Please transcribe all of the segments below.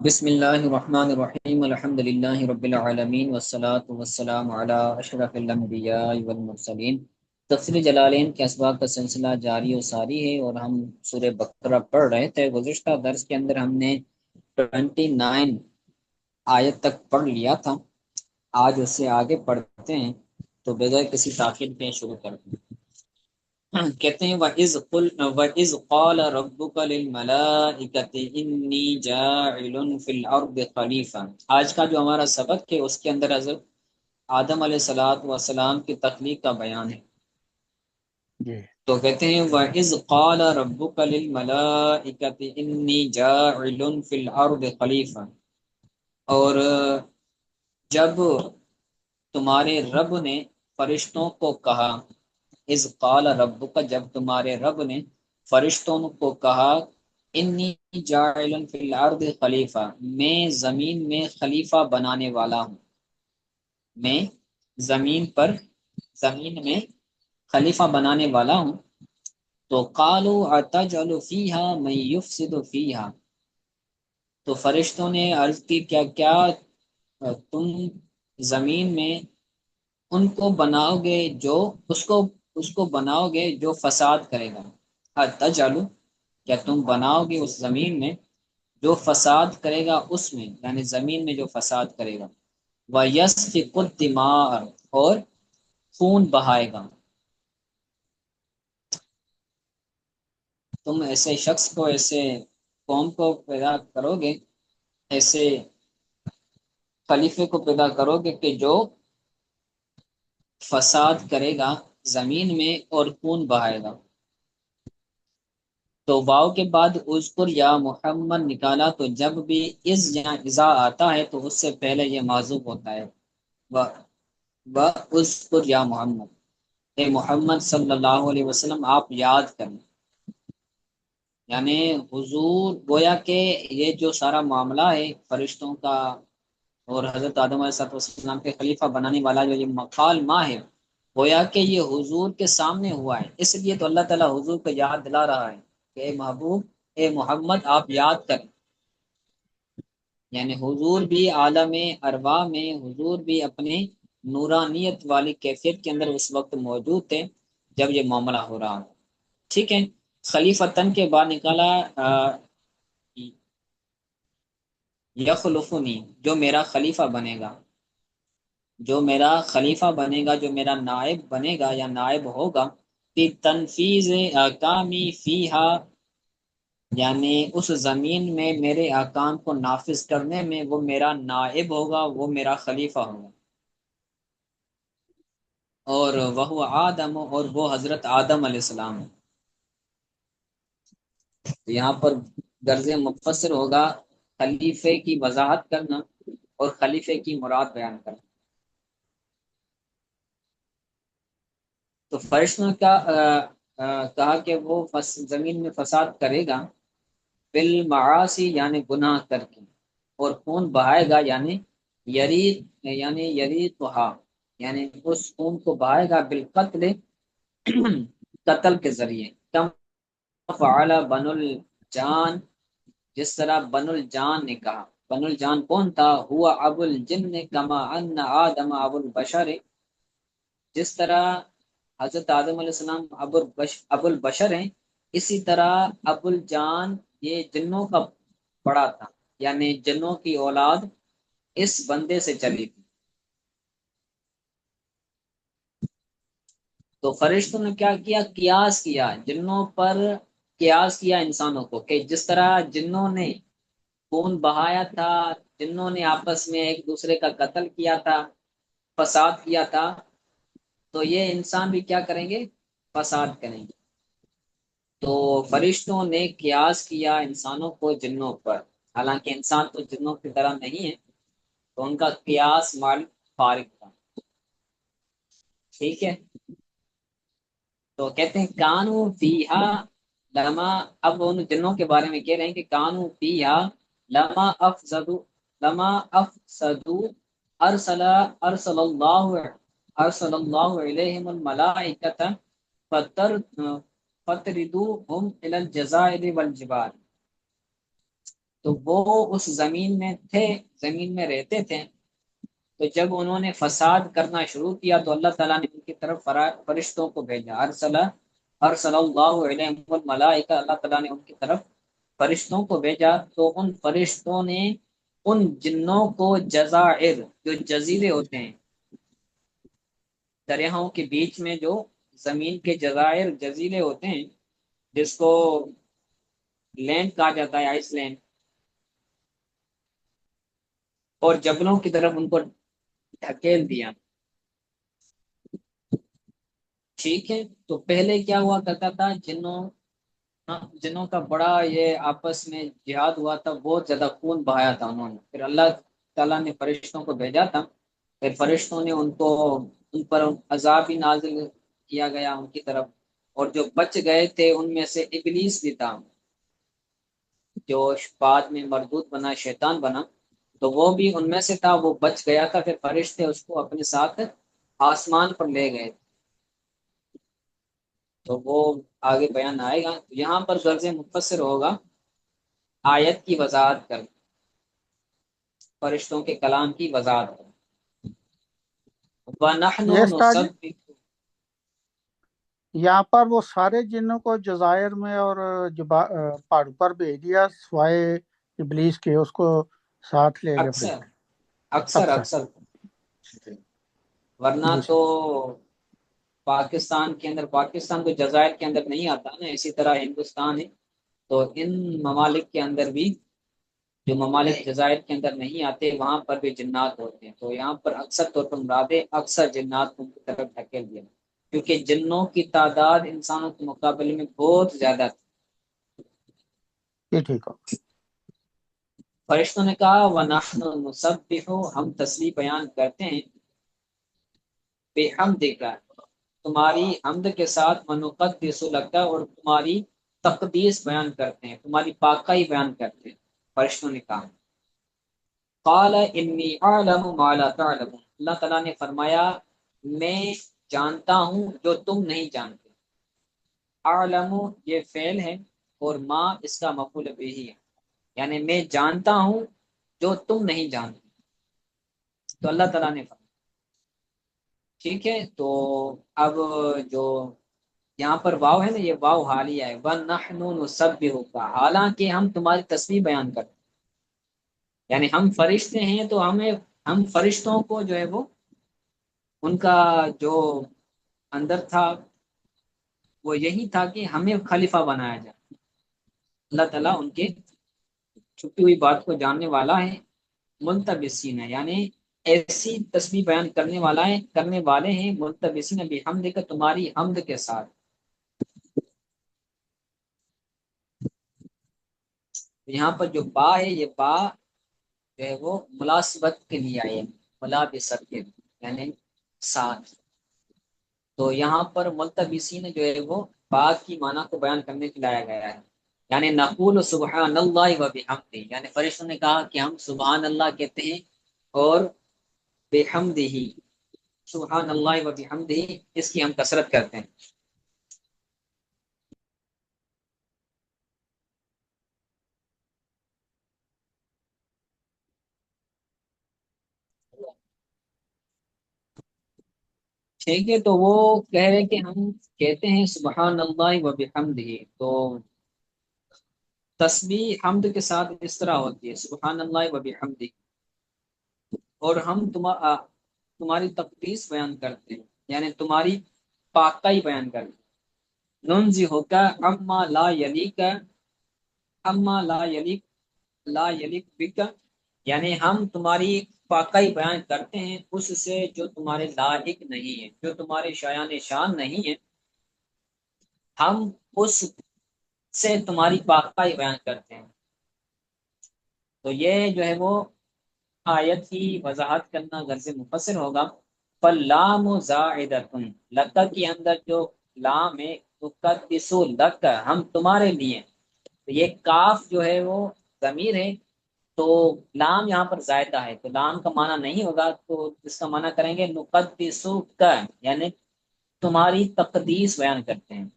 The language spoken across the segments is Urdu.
بسم اللہ الرحمن الرحیم الحمد للہ رب العالمین والصلاة والسلام علی اشرف الانبیاء والمرسلین۔ تفسیر جلالین کے اسباق کا سلسلہ جاری و ساری ہے اور ہم سورہ بقرہ پڑھ رہے تھے۔ گزشتہ درس کے اندر ہم نے 29 آیت تک پڑھ لیا تھا، آج اس سے آگے پڑھتے ہیں تو بغیر کسی تاخیر کے شروع کرتے ہیں۔ کہتے ہیں وَإِذْ قَالَ رَبُّكَ لِلْمَلَائِكَةِ إِنِّي جَاعِلٌ فِي الْأَرْضِ خَلِيفَةً۔ آج کا جو ہمارا سبق ہے اس کے اندر حضرت آدم علیہ الصلوۃ والسلام کی تخلیق کا بیان ہے۔ جی تو کہتے ہیں وَإِذْ قَالَ رَبُّكَ لِلْمَلَائِكَةِ إِنِّي جَاعِلٌ فِي الْأَرْضِ خَلِيفَةً، اور جب تمہارے رب نے فرشتوں کو کہا، اذ قال ربک، جب تمہارے رب نے فرشتوں کو کہا، انی جاعل فی الارض خلیفہ، میں زمین میں خلیفہ بنانے والا ہوں، میں زمین میں خلیفہ بنانے والا ہوں۔ تو قالوا اتجعل فیہا من یفسد فیہا، تو فرشتوں نے عرض کی کیا کیا تم زمین میں ان کو بناؤ گے جو اس کو بناؤ گے جو فساد کرے گا۔ تجالو، کیا تم بناؤ گے اس زمین میں جو فساد کرے گا، اس میں یعنی زمین میں جو فساد کرے گا، وَيَسْفِكُ الدِّمَاءَ، اور خون بہائے گا۔ تم ایسے شخص کو، ایسے قوم کو پیدا کرو گے، ایسے خلیفے کو پیدا کرو گے کہ جو فساد کرے گا زمین میں اور خون بہائے گا۔ تو واو کے بعد اذکر یا محمد نکالا، تو جب بھی از یا اذا آتا ہے تو اس سے پہلے یہ معذوف ہوتا ہے، و اذکر یا محمد، اے محمد صلی اللہ علیہ وسلم آپ یاد کریں، یعنی حضور گویا کہ یہ جو سارا معاملہ ہے فرشتوں کا اور حضرت آدم علیہ السلام کے خلیفہ بنانے والا جو یہ مقال ماں ہے، گویا کہ یہ حضور کے سامنے ہوا ہے، اس لیے تو اللہ تعالیٰ حضور کو یاد دلا رہا ہے کہ اے محبوب، اے محمد آپ یاد کریں، یعنی حضور بھی عالم ارواح میں، حضور بھی اپنے نورانیت والی کیفیت کے اندر اس وقت موجود تھے جب یہ معاملہ ہو رہا ہے۔ ٹھیک ہے، خلیفتن کے بعد نکالا یخلفنی، جو میرا خلیفہ بنے گا، جو میرا خلیفہ بنے گا، جو میرا نائب بنے گا یا نائب ہوگا، فی تنفیذ احکامی فیہا، یعنی اس زمین میں میرے احکام کو نافذ کرنے میں وہ میرا نائب ہوگا، وہ میرا خلیفہ ہوگا۔ اور وہ آدم، اور وہ حضرت آدم علیہ السلام ہے۔ تو یہاں پر غرض مفسر ہوگا خلیفے کی وضاحت کرنا اور خلیفے کی مراد بیان کرنا۔ تو فرشتوں کا کہا کہ وہ زمین میں فساد کرے گا، بالمعاصی یعنی گناہ کر کے، اور خون بہائے گا یعنی یعنی اس خون کو بہائے گا بالقتل، قتل کے ذریعے، کم فعل بن الجان، جس طرح بن الجان نے کہا۔ بن الجان کون تھا؟ ہوا ابو الجن کما ان آدم ابو البشر، جس طرح حضرت آدم علیہ السلام ابو البشر ہیں، اسی طرح ابو الجان یہ جنوں کا بڑا تھا، یعنی جنوں کی اولاد اس بندے سے چلی تھی۔ تو فرشتوں نے کیا کیا؟ قیاس کیا جنوں پر، قیاس کیا انسانوں کو، کہ جس طرح جنوں نے خون بہایا تھا، جنوں نے آپس میں ایک دوسرے کا قتل کیا تھا، فساد کیا تھا، تو یہ انسان بھی کیا کریں گے؟ فساد کریں گے۔ تو فرشتوں نے قیاس کیا انسانوں کو جنوں پر، حالانکہ انسان تو جنوں کی طرح نہیں ہے، تو ان کا قیاس مال فارغ تھا۔ ٹھیک ہے، تو کہتے ہیں کانو فیہا لما، اب ان جنوں کے بارے میں کہہ رہے ہیں کہ کانو فیہا لما افسدو، لما افسدو ارسل ارسل اللہ ارسل اللہ علیہم الملائکۃ فطردوہم الی الجزائر والجبال، تو وہ اس زمین میں تھے، زمین میں رہتے تھے۔ تو جب انہوں نے فساد کرنا شروع کیا تو اللہ تعالیٰ نے ان کی طرف فرشتوں کو بھیجا، ارسل اللہ علیہم الملائکہ، اللہ تعالیٰ نے ان کی طرف فرشتوں کو بھیجا۔ تو ان فرشتوں نے ان جنوں کو جزائر، جو جزیرے ہوتے ہیں دریاؤں کے بیچ میں، جو زمین کے جزائر جزیرے ہوتے ہیں، جس کو لینڈ کہا جاتا ہے، آئس لینڈ، اور جبلوں کی طرف ان کو دھکیل دیا۔ ٹھیک ہے، تو پہلے کیا ہوا کرتا تھا، جنوں کا بڑا یہ آپس میں جہاد ہوا تھا، بہت زیادہ خون بہایا تھا انہوں نے، پھر اللہ تعالیٰ نے فرشتوں کو بھیجا تھا، پھر فرشتوں نے ان پر عذاب ہی نازل کیا گیا ان کی طرف، اور جو بچ گئے تھے ان میں سے ابلیس بھی تھا، جو بعد میں مردود بنا، شیطان بنا، تو وہ بھی ان میں سے تھا، وہ بچ گیا تھا، پھر فرشتے اس کو اپنے ساتھ آسمان پر لے گئے، تو وہ آگے بیان آئے گا۔ یہاں پر غرض مفسر ہوگا آیت کی وضاحت کر، فرشتوں کے کلام کی وضاحت کر۔ وَنَحْنُ یہ استاد نُسَبِّحُ، یہاں پر وہ سارے جنوں کو جزائر میں اور پہاڑوں پر بھیج دیا سوائے ابلیس کے، اس کو ساتھ لے گئے اکثر فرشتے؟ اکثر اکثر اکثر ورنہ جی تو سر۔ پاکستان کے اندر، پاکستان تو جزائر کے اندر نہیں آتا نا، اسی طرح ہندوستان ہے، تو ان ممالک کے اندر بھی، جو ممالک جزائر کے اندر نہیں آتے وہاں پر بھی جنات ہوتے ہیں، تو یہاں پر اکثر طور پر مراد ہے اکثر جنات کو ان کی طرف دھکیل دیا، کیونکہ جنوں کی تعداد انسانوں کے مقابلے میں بہت زیادہ تھی۔ یہ ٹھیک ہو۔ فرشتوں نے کہا وَنَحْنُ نُسَبِّحُ، ہم تسبیح بیان کرتے ہیں، بِحَمْدِکَ، تمہاری حمد کے ساتھ، وَنُقَدِّسُ لَکَ، اور تمہاری تقدیس بیان کرتے ہیں، تمہاری پاکائی بیان کرتے ہیں۔ فرشتوں نے کہا قال انی اعلم ما لا تعلمون، اللہ تعالیٰ نے فرمایا میں جانتا ہوں جو تم نہیں جانتے۔ اعلم یہ فعل ہے، اور ما اس کا مفعول بھی ہے، یعنی میں جانتا ہوں جو تم نہیں جانتے، تو اللہ تعالیٰ نے فرمایا۔ ٹھیک ہے، تو اب جو یہاں پر واو ہے نا، یہ واو حالیہ ہے، وَنَحْنُ نُسَبِّحُکَ، حالانکہ ہم تمہاری تسبیح بیان کرتے ہیں، یعنی ہم فرشتے ہیں تو ہم فرشتوں کو جو ہے وہ ان کا جو اندر تھا وہ یہی تھا کہ ہمیں خلیفہ بنایا جائے۔ اللہ تعالیٰ ان کے چھپی ہوئی بات کو جاننے والا ہے، ملتبسین ہے، یعنی ایسی تسبیح بیان کرنے والے ہیں، ملتبسین بحمد کا، تمہاری حمد کے ساتھ۔ یہاں پر جو با ہے، یہ با جو ہے وہ ملاسبت کے لیے آئے، ملابست کے، یعنی ساتھ، تو یہاں پر ملتبسین جو ہے وہ با کی معنی کو بیان کرنے کے لایا گیا ہے، یعنی نقول سبحان اللہ و بحمدہ، یعنی فرشتوں نے کہا کہ ہم سبحان اللہ کہتے ہیں، اور بحمدہ، سبحان اللہ و بحمدہ، اس کی ہم کثرت کرتے ہیں۔ ٹھیک ہے، تو وہ کہہ رہے کہ ہم کہتے ہیں سبحان اللہ و بحمدہ، تو تسبیح حمد کے ساتھ اس طرح ہوتی ہے، سبحان اللہ و بحمدہ، اور ہم تمہاری تقدیس بیان کرتے ہیں، یعنی تمہاری پاکائی بیان کرتے ہیں، ننزہک عما لا یلیک، عما لا یلیک بک، یعنی ہم تمہاری پاکائی بیان کرتے ہیں اس سے جو تمہارے لائق نہیں ہے، جو تمہارے شایان شان نہیں ہے، ہم اس سے تمہاری پاکائی بیان کرتے ہیں۔ تو یہ جو ہے وہ آیت کی وضاحت کرنا غرض مفسر ہوگا۔ فَاللَّامُ زَائِدَةٌ، لَکَ کے اندر جو لام ہے، تُقَدِّسُ لَکَ، ہم تمہارے لیے، تو یہ کاف جو ہے وہ ضمیر ہے، تو لام یہاں پر زائدہ ہے، تو لام کا معنی نہیں ہوگا، تو اس کا معنی کریں گے نقدسو کا، یعنی تمہاری تقدیس بیان کرتے ہیں،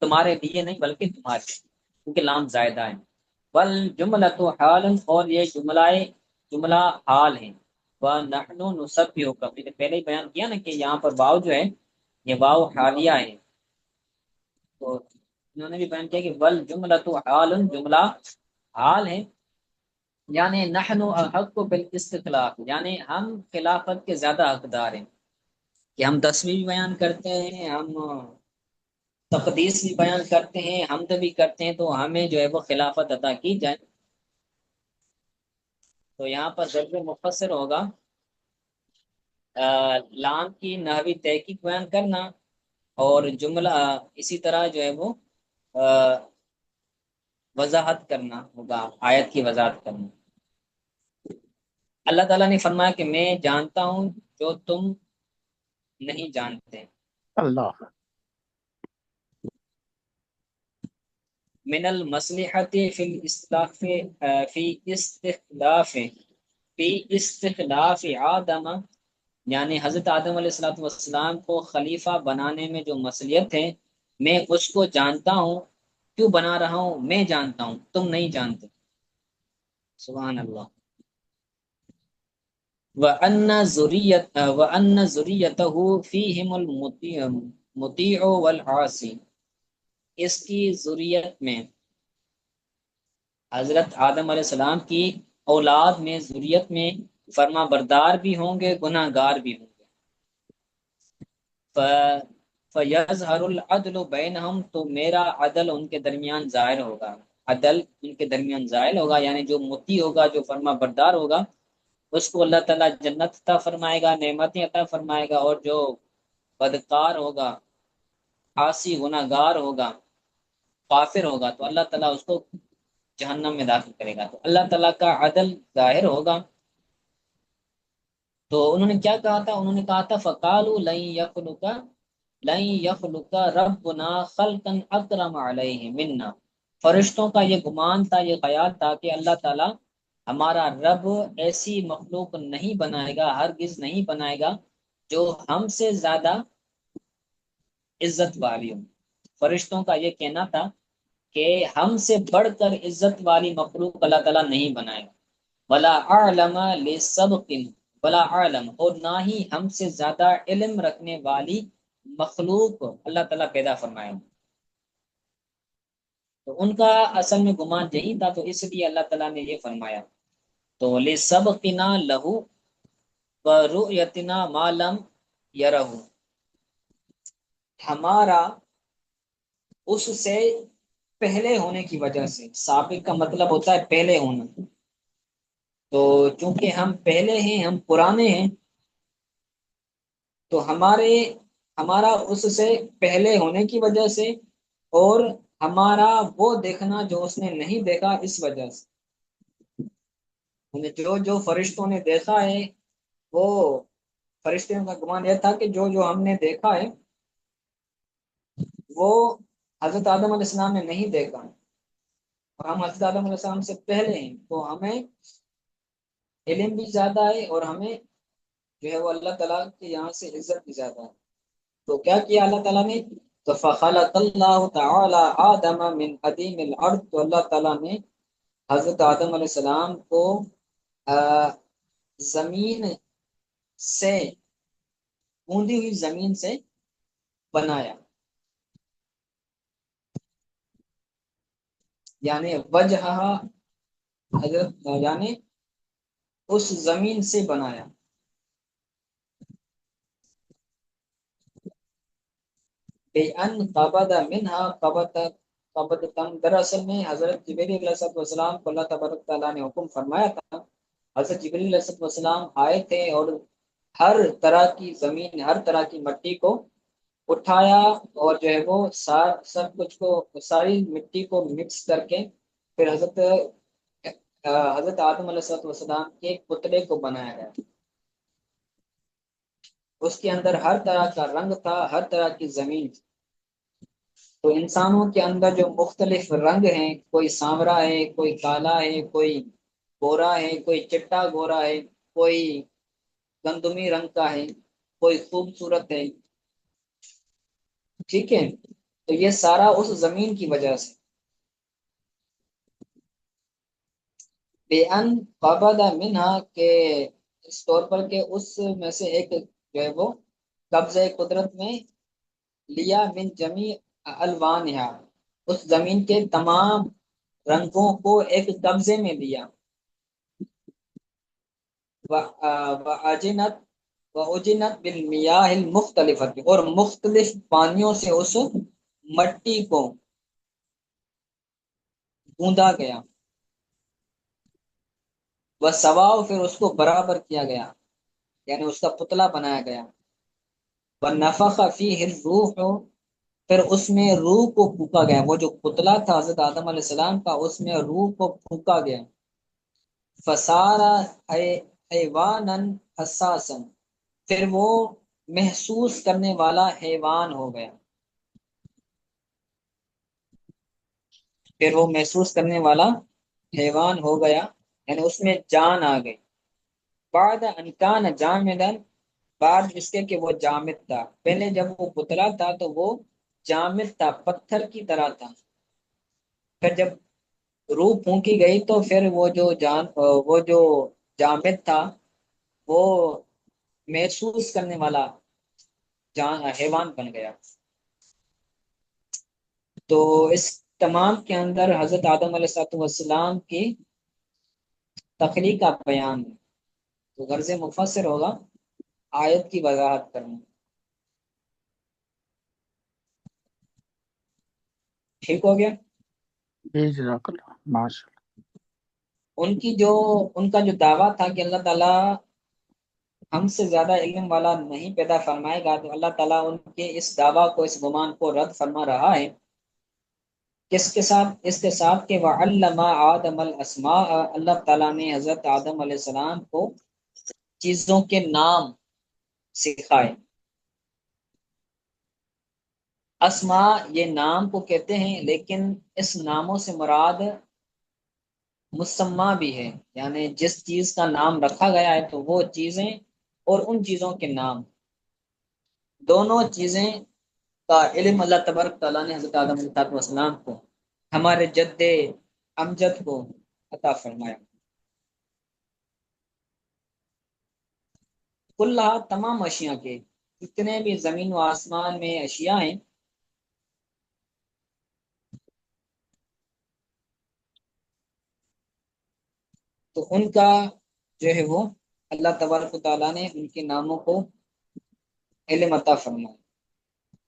تمہارے لیے نہیں بلکہ تمہارے، کیونکہ لام زائدہ ہے۔ والجملۃ حال، اور یہ جملہ حال ہے، وَنَحْنُ نُسَبِّحُكَ، پہلے ہی بیان کیا نا کہ یہاں پر واو جو ہے یہ واو حالیہ ہے، تو انہوں نے بھی بیان کیا کہ والجملۃ حال، جملہ حال ہے، یعنی نحن احق بالاستخلاف، یعنی ہم خلافت کے زیادہ حقدار ہیں، کہ ہم تصویر بھی بیان کرتے ہیں، ہم تقدیس بھی بیان کرتے ہیں، حمد بھی کرتے ہیں، تو ہمیں جو ہے وہ خلافت عطا کی جائے۔ تو یہاں پر ضرب مفسر ہوگا لام کی نحوی تحقیق بیان کرنا، اور جملہ اسی طرح جو ہے وہ آ، وضاحت کرنا ہوگا، آیت کی وضاحت کرنا۔ اللہ تعالیٰ نے فرمایا کہ میں جانتا ہوں جو تم نہیں جانتے۔ اللہ من المصلحت فی الاستخلاف، فی استخلاف فی استخلاف آدم، یعنی حضرت آدم علیہ الصلوۃ والسلام کو خلیفہ بنانے میں جو مصلحت ہے میں اس کو جانتا ہوں، کیوں بنا رہا ہوں میں جانتا ہوں، تم نہیں جانتے۔ سبحان اللہ۔ وَأَنَّ ذُرِّيَّتَهُ فِيهِمُ الْمُطِيعُ وَالْعَاصِي، اس کی ذریت میں، حضرت آدم علیہ السلام کی اولاد میں، ذریت میں فرما بردار بھی ہوں گے، گناہ گار بھی ہوں گے۔ فَيَظْهَرُ الْعَدْلُ بَيْنَهُمْ، تو میرا عدل ان کے درمیان ظاہر ہوگا، عدل ان کے درمیان ظاہر ہوگا، یعنی جو مطیع ہوگا، جو فرما بردار ہوگا، اس کو اللہ تعالیٰ جنت عطا فرمائے گا، نعمتیں عطا فرمائے گا، اور جو بدکار ہوگا، عاصی گناہ گار ہوگا، کافر ہوگا، تو اللہ تعالیٰ اس کو جہنم میں داخل کرے گا۔ تو اللہ تعالیٰ کا عدل ظاہر ہوگا۔ تو انہوں نے کیا کہا تھا؟ انہوں نے کہا تھا فَقَالُوا لَن يَخْلُقَ رَبُّنَا خَلْقًا أَكْرَمَ عَلَيْهِ مِنَّا، فرشتوں کا یہ گمان تھا، یہ خیال تھا کہ اللہ تعالیٰ ہمارا رب ایسی مخلوق نہیں بنائے گا، ہرگز نہیں بنائے گا جو ہم سے زیادہ عزت والی ہو۔ فرشتوں کا یہ کہنا تھا کہ ہم سے بڑھ کر عزت والی مخلوق اللہ تعالیٰ نہیں بنائے گا۔ ولا اعلم لسبق، ولا اعلم، اور نہ ہی ہم سے زیادہ علم رکھنے والی مخلوق اللہ تعالیٰ پیدا فرمائے گا۔ تو ان کا اصل میں گمان یہی تھا، تو اس لیے اللہ تعالیٰ نے یہ فرمایا۔ تو لسبقنا لہو ورؤیتنا ما لم یرہ، ہمارا اس سے پہلے ہونے کی وجہ سے، سابق کا مطلب ہوتا ہے پہلے ہونا، تو چونکہ ہم پہلے ہیں، ہم پرانے ہیں، تو ہمارا اس سے پہلے ہونے کی وجہ سے، اور ہمارا وہ دیکھنا جو اس نے نہیں دیکھا اس وجہ سے، جو فرشتوں نے دیکھا ہے، وہ فرشتوں کا گمان یہ تھا کہ جو ہم نے دیکھا ہے وہ حضرت آدم علیہ السلام نے نہیں دیکھا، اور ہم حضرت آدم علیہ السلام سے پہلے ہیں، تو ہمیں علم بھی زیادہ ہے، اور ہمیں جو ہے وہ اللہ تعالیٰ کے یہاں سے عزت بھی زیادہ ہے۔ تو کیا کیا اللہ تعالیٰ نے؟ تو فخلق اللہ تعالی آدم من قدیم الارض، تو اللہ تعالیٰ نے حضرت آدم علیہ السلام کو زمین سے، اوندی ہوئی زمین سے بنایا، یعنی وجہ حضرت، یعنی اس زمین سے بنایا۔ بِأَنْ قَبَضَ مِنْهَا قَبْضَةً، دراصل میں حضرت جبریل علیہ السلام کو اللہ تبارک تعالیٰ نے حکم فرمایا تھا، حضرت جبریل علیہ السلام آئے تھے اور ہر طرح کی زمین، ہر طرح کی مٹی کو اٹھایا، اور جو ہے وہ سب کچھ کو، ساری مٹی کو مکس کر کے پھر حضرت آدم علیہ السلام کے ایک پتلے کو بنایا گیا۔ اس کے اندر ہر طرح کا رنگ تھا، ہر طرح کی زمین تھی۔ تو انسانوں کے اندر جو مختلف رنگ ہیں، کوئی سانورا ہے، کوئی کالا ہے، کوئی گورا ہے، کوئی چٹا گورا ہے، کوئی گندمی رنگ کا ہے، کوئی خوبصورت ہے، ٹھیک ہے، تو یہ سارا اس زمین کی وجہ سے۔ بِأَنْ قَبَضَ مِنْهَا کہ اس طور پر کہ اس میں سے ایک جو ہے وہ قبضہ قدرت میں لیا من جمیع الوانہا، اس زمین کے تمام رنگوں کو ایک قبضے میں لیا، وَأَجِنَتْ وَأُجِنَتْ بِالْمِيَاهِ الْمُخْتَلِفَةِ اور مختلف پانیوں سے اس مٹی کو گوندا گیا، وَسَوَاءُ پھر اس کو برابر کیا گیا، یعنی اس کا پتلا بنایا گیا، وَنَفَخَ فِيهِ الرُّوحُ پھر اس میں روح کو پھونکا گیا، وہ جو پتلا تھا حضرت آدم علیہ السلام کا اس میں روح کو پھونکا گیا، فَصَارَ حَيْوَانًا حَسَّاسًا پھر وہ محسوس کرنے والا حیوان ہو گیا، پھر وہ محسوس کرنے والا حیوان ہو گیا، یعنی اس میں جان آ گئی، بعد ان کان جامدا بعد اس کے کہ وہ جامد تھا، پہلے جب وہ پتلا تھا تو وہ جامد تھا، پتھر کی طرح تھا، پھر جب روح پھونکی گئی تو پھر وہ جو جامد تھا وہ محسوس کرنے والا حیوان بن گیا۔ تو اس تمام کے اندر حضرت آدم علیہ السلام کی تخلیق کا بیان ہے، تو غرض مفسر ہوگا آیت کی وضاحت کرنا، ٹھیک ہو گیا۔ جی جزاک اللہ ماشاء ان کا جو دعویٰ تھا کہ اللہ تعالیٰ ہم سے زیادہ علم والا نہیں پیدا فرمائے گا، تو اللہ تعالیٰ ان کے اس دعویٰ کو، اس گمان کو رد فرما رہا ہے، کس کے ساتھ؟ اس کے ساتھ کہ وَعَلَّمَ آدَمَ الْأَسْمَاءَ اللہ تعالیٰ نے حضرت آدم علیہ السلام کو چیزوں کے نام سکھائے۔ اسماء یہ نام کو کہتے ہیں، لیکن اس ناموں سے مراد مسمہ بھی ہے، یعنی جس چیز کا نام رکھا گیا ہے تو وہ چیزیں اور ان چیزوں کے نام، دونوں چیزیں کا علم اللہ تبارک تعالیٰ نے حضرت آدم علیہ السلام کو، ہمارے جد امجد کو عطا فرمایا۔ کلہ تمام اشیاء کے، جتنے بھی زمین و آسمان میں اشیاء ہیں، تو ان کا جو ہے وہ اللہ تبارک و تعالیٰ نے ان کے ناموں کو علم عطا فرمایا۔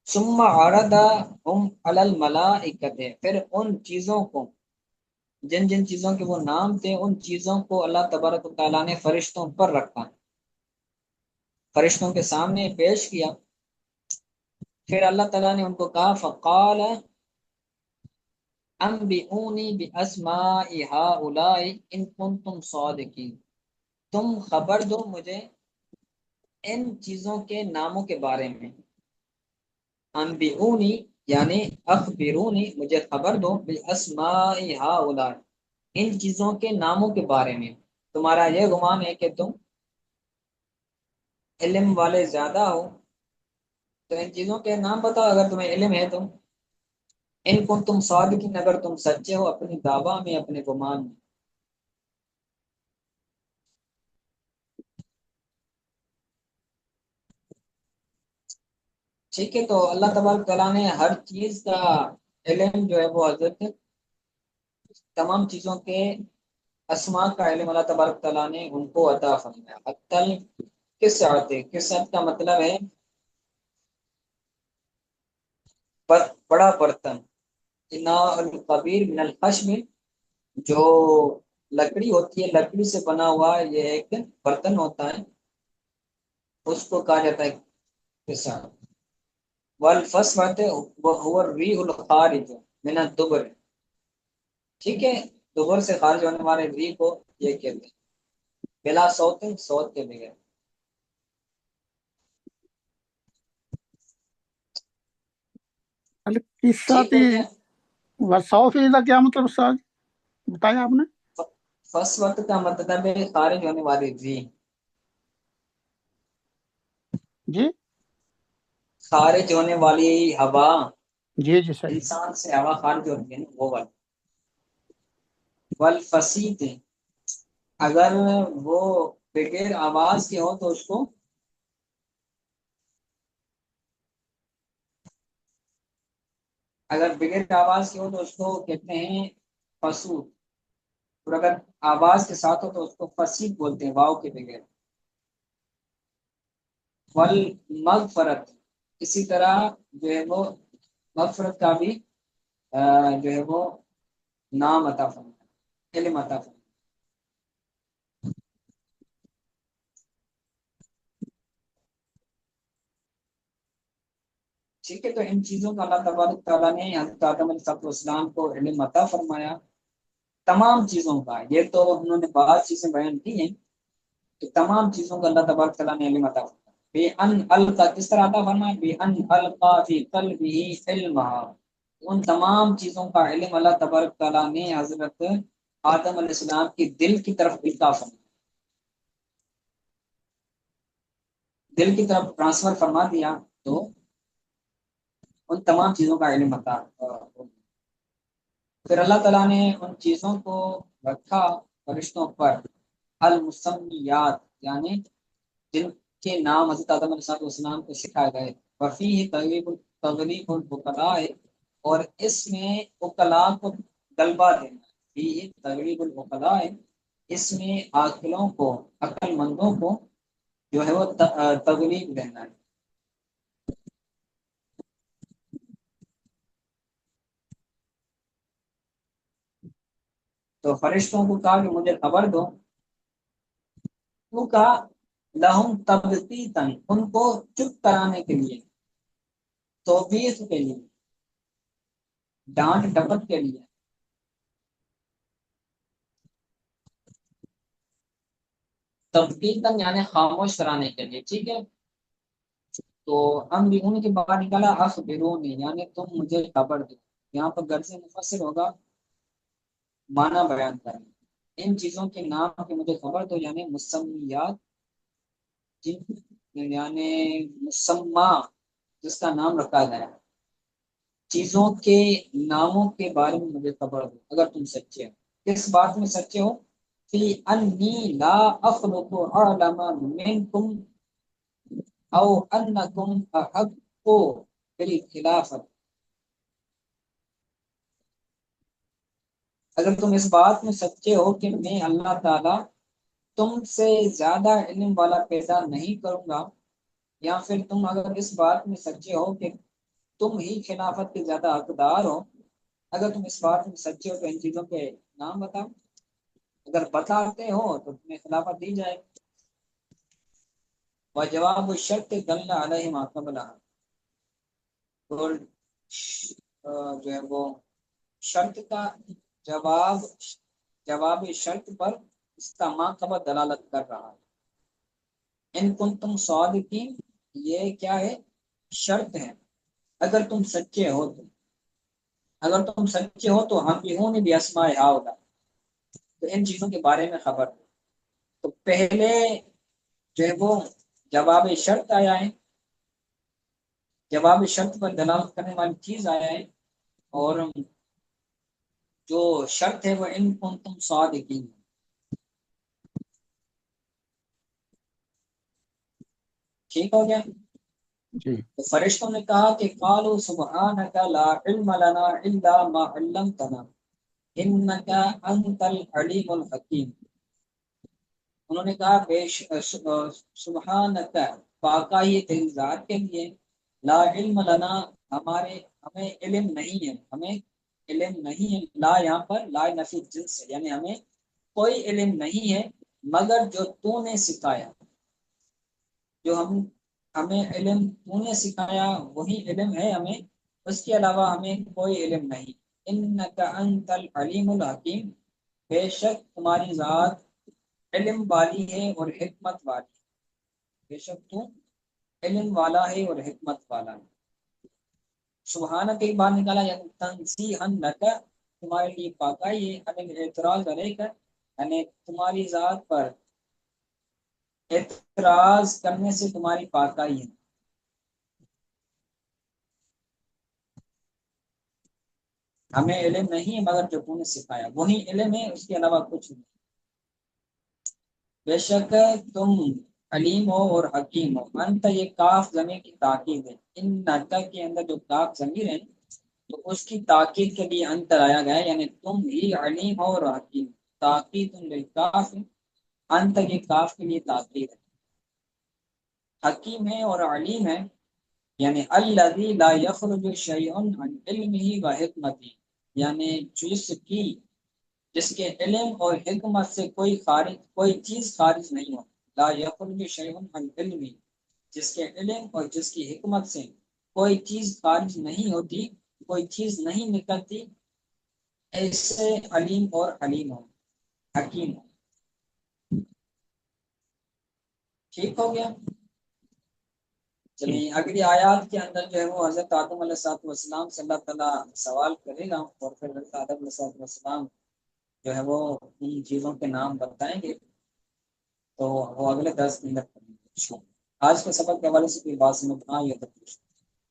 ثم عرضهم علی الملائکۃ پھر ان چیزوں کو، جن جن چیزوں کے وہ نام تھے، ان چیزوں کو اللہ تبارک و تعالیٰ نے فرشتوں پر رکھا، فرشتوں کے سامنے پیش کیا، پھر اللہ تعالیٰ نے ان کو کہا فقال انبئونی باسماء ہؤلاء ان کنتم صادقین، تم خبر دو مجھے ان چیزوں کے ناموں کے بارے میں، انبئونی یعنی اخبرونی مجھے خبر دو، باسماء ہؤلاء ان چیزوں کے ناموں کے بارے میں، تمہارا یہ گمان ہے کہ تم علم والے زیادہ ہو، تو ان چیزوں کے نام بتاؤ اگر تمہیں علم ہے، تم ان کو تم صادقین اگر تم سچے ہو اپنی دعویٰ میں، اپنے گمان میں۔ ٹھیک ہے، تو اللہ تبارک تعالیٰ نے ہر چیز کا علم جو ہے وہ حضرت تمام چیزوں کے اسماء کا علم اللہ تبارک تعالیٰ نے ان کو عطا فرمایا۔ حتی کس آتے، کس عت کا مطلب ہے بڑا برتن، اناء الکبیر من الخشب جو لکڑی ہوتی ہے، لکڑی سے بنا ہوا یہ ایک برتن ہوتا ہے، اس کو کہا جاتا ہے قصہ۔ والفصوۃ وهو الریح الخارج من الدبر، ٹھیک ہے، دبر سے خارج ہونے والے ریح کو یہ کہتے ہیں، بلا صوت، صوت کے بغیر۔ قصہ ٹھیک ہو گیا۔ وصوفی کا کیا مطلب استاد بتایا آپ نے؟ فصوت کا مطلب ہے خارج ہونے والی ریح، جی خارج ہونے والی ہوا، جی جی صحیح۔ انسان سے ہوا خارج ہوتی ہے نا وہ والی۔ والفصیت اگر وہ بغیر آواز کے ہو تو اس کو کہتے ہیں فصوت، اور اگر آواز کے ساتھ ہو تو اس کو فصیح بولتے ہیں واو کے بغیر۔ والمغفرت، اسی طرح جو ہے وہ مغفرت کا بھی جو ہے وہ نام عطا فرمایا، علم عطا فرمایا۔ ٹھیک ہے، تو ان چیزوں کا اللہ تبارک تعالیٰ نے حضرت آدم علیہ السلام کو علم عطا فرمایا، تمام چیزوں کا۔ یہ تو انہوں نے بعض چیزیں بیان کی ہیں کہ تمام چیزوں کا اللہ تبارک تعالیٰ نے علم عطا فرمایا۔ بے ان القا، کس طرح عطا فرمایا؟ بے ان القا فی قلبہ علمہا، ان تمام چیزوں کا علم اللہ تبارک تعالیٰ نے حضرت آدم علیہ السلام کے دل کی طرف القا فرمایا، دل کی طرف ٹرانسفر فرما دیا، تو ان تمام چیزوں کا علم عطا پھر اللہ تعالیٰ نے ان چیزوں کو رکھا فرشتوں پر المسمیات، یعنی جن کے نام حضرت آدم علیہ السلام کو سکھائے گئے۔ وفیہ تغلیب البقلاء، اور اس میں عقلاء کو غلبہ دینا، فیہ تغلیب البقلاء، اس میں عاقلوں کو، عقل مندوں کو جو ہے وہ تغلیب دینا ہے۔ تو فرشتوں کو کہا کہ مجھے خبر دو، کا لہم تبتیتن، ان کو چپ کرانے کے لیے، توبیخ کے لیے، ڈانٹ ڈپٹ کے لیے، تبتیتن یعنی خاموش کرانے کے لیے، ٹھیک ہے۔ تو ہم بھی ان کے بعد نکالا اخبرونی، یعنی تم مجھے خبر دو، یہاں پر غرض مفسر ہوگا معنی بیان کریں، ان چیزوں کے نام کی مجھے خبر دو، یعنی مسمیات، یعنی مسمہ جس کا نام رکھا گیا، چیزوں کے ناموں کے بارے میں مجھے خبر دو اگر تم سچے ہو۔ کس بات میں سچے ہو؟ فی انی لا اخلق اعلم منکم او انکم احق بالخلافت، اگر تم اس بات میں سچے ہو کہ میں اللہ تعالی تم سے زیادہ علم والا پیدا نہیں کروں گا، یا پھر تم اگر اس بات میں سچے ہو کہ تم ہی خلافت کے زیادہ حقدار ہو، اگر تم اس بات میں سچے ہو تو ان چیزوں کے نام بتاؤ، اگر بتاتے ہو تو تمہیں خلافت دی جائے۔ وجواب الشرط دل علیہ ما قبلہ، اور جو ہے وہ شرط کا جواب شرط پر اس کا ما قبل دلالت کر رہا ہے۔ ان کنتم صادقین، یہ کیا ہے؟ شرط ہے، اگر تم سچے ہو تو، اگر تم سچے ہو تو ہم بھی ہوں بھی اسماء ہاؤلا، تو ان چیزوں کے بارے میں خبر دو۔ تو پہلے جو ہے وہ جواب شرط آیا ہے، جواب شرط پر دلالت کرنے والی چیز آیا ہے، اور جو شرط ہے وہ ان کنتم صادقین۔ ٹھیک ہو گیا؟ جی تو فرشتوں نے کہا کہ قالوا سبحانک لا علم لنا الا ما علمتنا انک انت العلیم الحکیم، انہوں نے کہا سبحانک، پاکا ہی تیری ذات کے لیے، لا علم لنا، ہمیں علم نہیں ہے، ہمیں علم نہیں ہے، لا یہاں پر لا نفی جنس ہے، یعنی ہمیں کوئی علم نہیں ہے مگر جو تو نے سکھایا، جو ہمیں علم تو نے سکھایا وہی علم ہے ہمیں، اس کے علاوہ ہمیں کوئی علم نہیں۔ انک انت العلیم الحکیم، بے شک تمہاری ذات علم والی ہے اور حکمت والی ہے، بے شک تو علم والا ہے اور حکمت والا ہے۔ سبحانہ کے بعد نکالا یعنی تنزیہا لک، تمہارے لیے پاکائی ہے، ان اعتراض علیک، یعنی تمہاری ذات پر اعتراض کرنے سے تمہاری پاکائی ہے۔ ہمیں علم نہیں ہے مگر جو تم نے سکھایا وہی علم ہے، اس کے علاوہ کچھ نہیں۔ بے شک تم علیم ہو اور حکیم ہو. انت یہ کاف ضمیر کی تاکید ہے. ان نتا کے اندر جو کاف ضمیر ہے تو اس کی تاکید کے لیے انت لایا گیا ہے، یعنی تم ہی علیم ہو اور حکیم. تاکید للکاف، انت یہ کاف کے لیے تاکید ہے. حکیم ہے اور علیم ہے، یعنی الذی لا یخرج شیء عن علمہ و حکمتہ، یعنی جس کے علم اور حکمت سے کوئی چیز خارج نہیں ہو. لا یخرج شیء عن علمہ، جس کے علم اور جس کی حکمت سے کوئی چیز خارج نہیں ہوتی، کوئی چیز نہیں نکلتی، ایسے علیم اور حلیم ہو، حکیم ہو. ٹھیک ہو گیا. چلیے اگلی آیات کے اندر جو ہے وہ حضرت آدم علیہ السلام سے اللہ تعالیٰ سوال کرے گا، اور پھر حضرت آدم علیہ السلام جو ہے وہ ان چیزوں کے نام بتائیں گے. تو وہ اگلے 10 دن تک کریں گے. آج کے سبق کے حوالے سے کوئی بات سمجھ آئی ہے تو